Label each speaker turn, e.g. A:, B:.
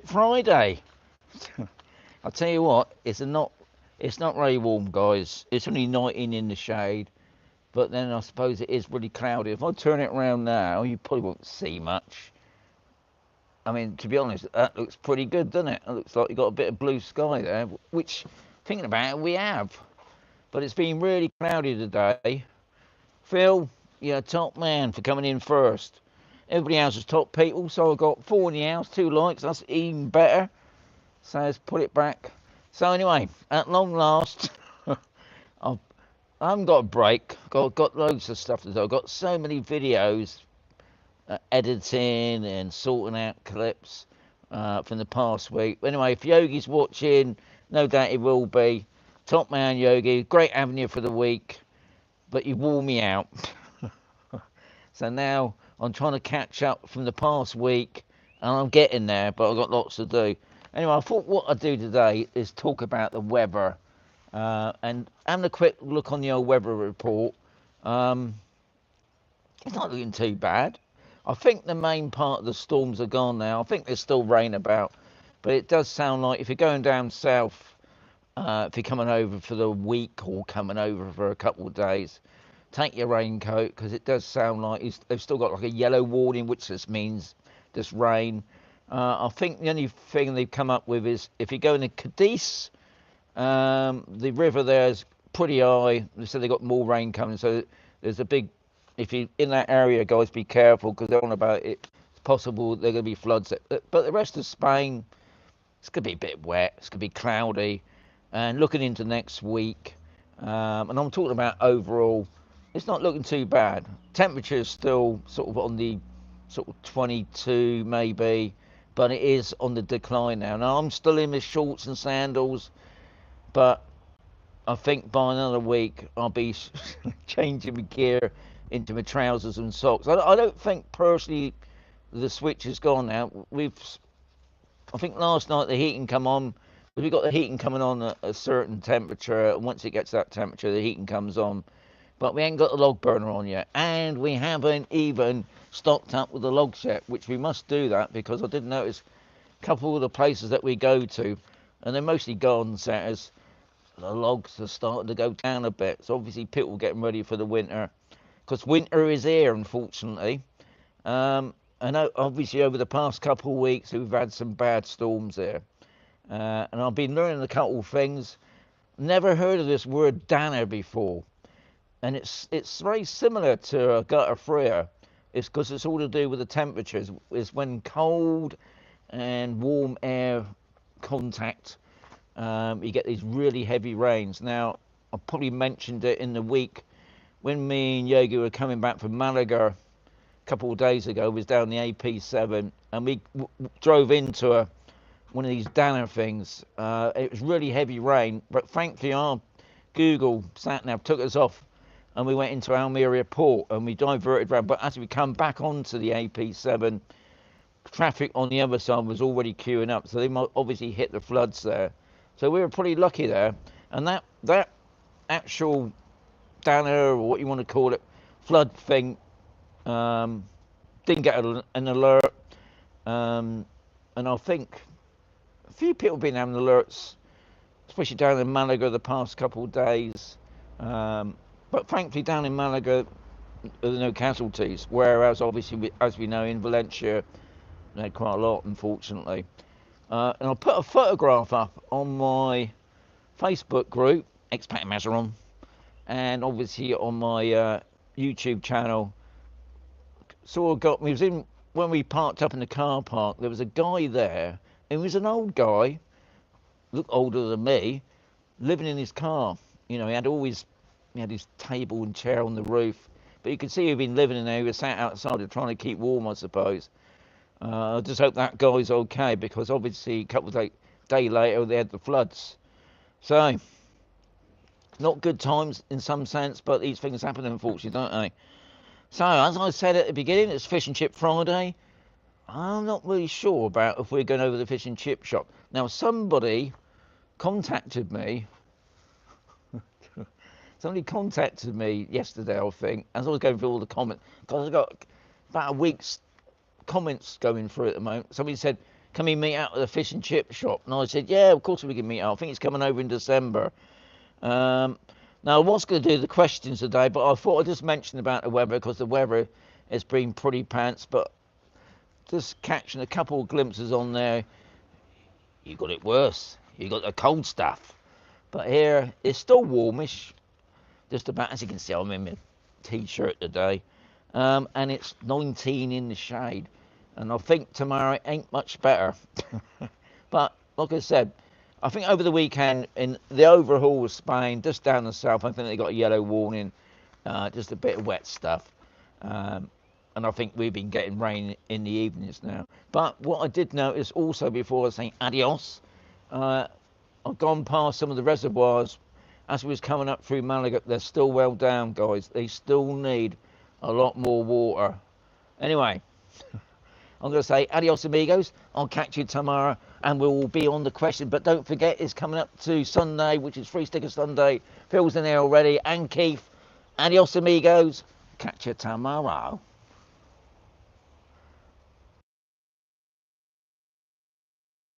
A: Chip Friday. I'll tell you what, it's not very warm, guys. It's only 19 in the shade, but then I suppose it is really cloudy. If I turn it around now, you probably won't see much. I mean, to be honest, that looks pretty good, doesn't it? It looks like you've got a bit of blue sky there, which, thinking about it, we have. But it's been really cloudy today. Phil, you're a top man for coming in first. Everybody else is top people, so I've got 4 in the house, 2 likes, that's even better. So let's put it back. So anyway, at long last, I haven't got a break. Got loads of stuff to do. I've got so many videos, editing and sorting out clips from the past week. Anyway, if Yogi's watching, no doubt he will be. Top man Yogi, great having you for the week, but you wore me out. So now I'm trying to catch up from the past week, and I'm getting there, but I've got lots to do. Anyway, I thought what I'd do today is talk about the weather and having a quick look on the old weather report. It's not looking too bad. I think the main part of the storms are gone now. I think there's still rain about, but it does sound like if you're going down south, if you're coming over for the week or coming over for a couple of days, take your raincoat, because it does sound like they've still got like a yellow warning, which just means there's rain. I think the only thing they've come up with is if you go into Cadiz, the river there is pretty high. They said they've got more rain coming, so there's a big, if you're in that area, guys, be careful, because they're on about it. It's possible there are going to be floods. But the rest of Spain, it's going to be a bit wet. It's going to be cloudy. And looking into next week, and I'm talking about overall, it's not looking too bad. Temperature's still sort of on the sort of 22 maybe, but it is on the decline now. Now I'm still in my shorts and sandals, but I think by another week I'll be changing my gear into my trousers and socks. I don't think personally the switch has gone now. I think last night the heating come on. We've got the heating coming on at a certain temperature, and once it gets that temperature, the heating comes on. But we ain't got the log burner on yet, and we haven't even stocked up with the logs yet, which we must do that, because I did notice a couple of the places that we go to, and they're mostly garden centres, the logs are starting to go down a bit. So obviously people are getting ready for the winter, because winter is here, unfortunately. I know obviously over the past couple of weeks we've had some bad storms here. And I've been learning a couple of things. Never heard of this word danner before, and it's very similar to a gutter frere. It's because it's all to do with the temperatures. It's when cold and warm air contact, you get these really heavy rains. Now I probably mentioned it in the week when me and Yogi were coming back from Malaga a couple of days ago. We was down the AP7, and we drove into one of these danner things. It was really heavy rain, but thankfully our Google sat-nav took us off, and we went into Almeria port, and we diverted around. But as we come back onto the AP7, traffic on the other side was already queuing up, so they might obviously hit the floods there. So we were pretty lucky there. And that actual danner, or what you want to call it, flood thing, didn't get an alert. And I think a few people have been having alerts, especially down in Malaga the past couple of days. But thankfully down in Malaga, there are no casualties. Whereas obviously, as we know, in Valencia, they had quite a lot, unfortunately. And I'll put a photograph up on my Facebook group, Expat Mazaron, and obviously on my YouTube channel. Sort of got me, when we parked up in the car park, there was a guy there. He was an old guy, looked older than me, living in his car. You know, he had his table and chair on the roof, but you could see he'd been living in there. He was sat outside trying to keep warm, I suppose. I just hope that guy's okay, because obviously a couple of days later they had the floods. So, not good times in some sense, but these things happen, unfortunately, don't they? So, as I said at the beginning, it's Fish and Chip Friday. I'm not really sure about if we're going over the fish and chip shop. Now, somebody contacted me. Somebody contacted me yesterday, I think, as I was going through all the comments, because I've got about a week's comments going through at the moment. Somebody said, can we meet out at the fish and chip shop? And I said, yeah, of course we can meet out. I think it's coming over in December. Now, I was going to do the questions today, but I thought I'd just mention about the weather, because the weather has been pretty pants, but just catching a couple of glimpses on there, you got it worse. You got the cold stuff. But here, it's still warmish, just about, as you can see, I'm in my t-shirt today. And it's 19 in the shade. And I think tomorrow it ain't much better. But, like I said, I think over the weekend, in the overhaul of Spain, just down the south, I think they got a yellow warning, just a bit of wet stuff. And I think we've been getting rain in the evenings now. But what I did notice also before I was saying adios, I've gone past some of the reservoirs. As we was coming up through Malaga, they're still well down, guys. They still need a lot more water. Anyway, I'm going to say adios, amigos. I'll catch you tomorrow, and we'll be on the question. But don't forget, it's coming up to Sunday, which is Free Sticker Sunday. Phil's in there already, and Keith. Adios, amigos. Catch you tomorrow.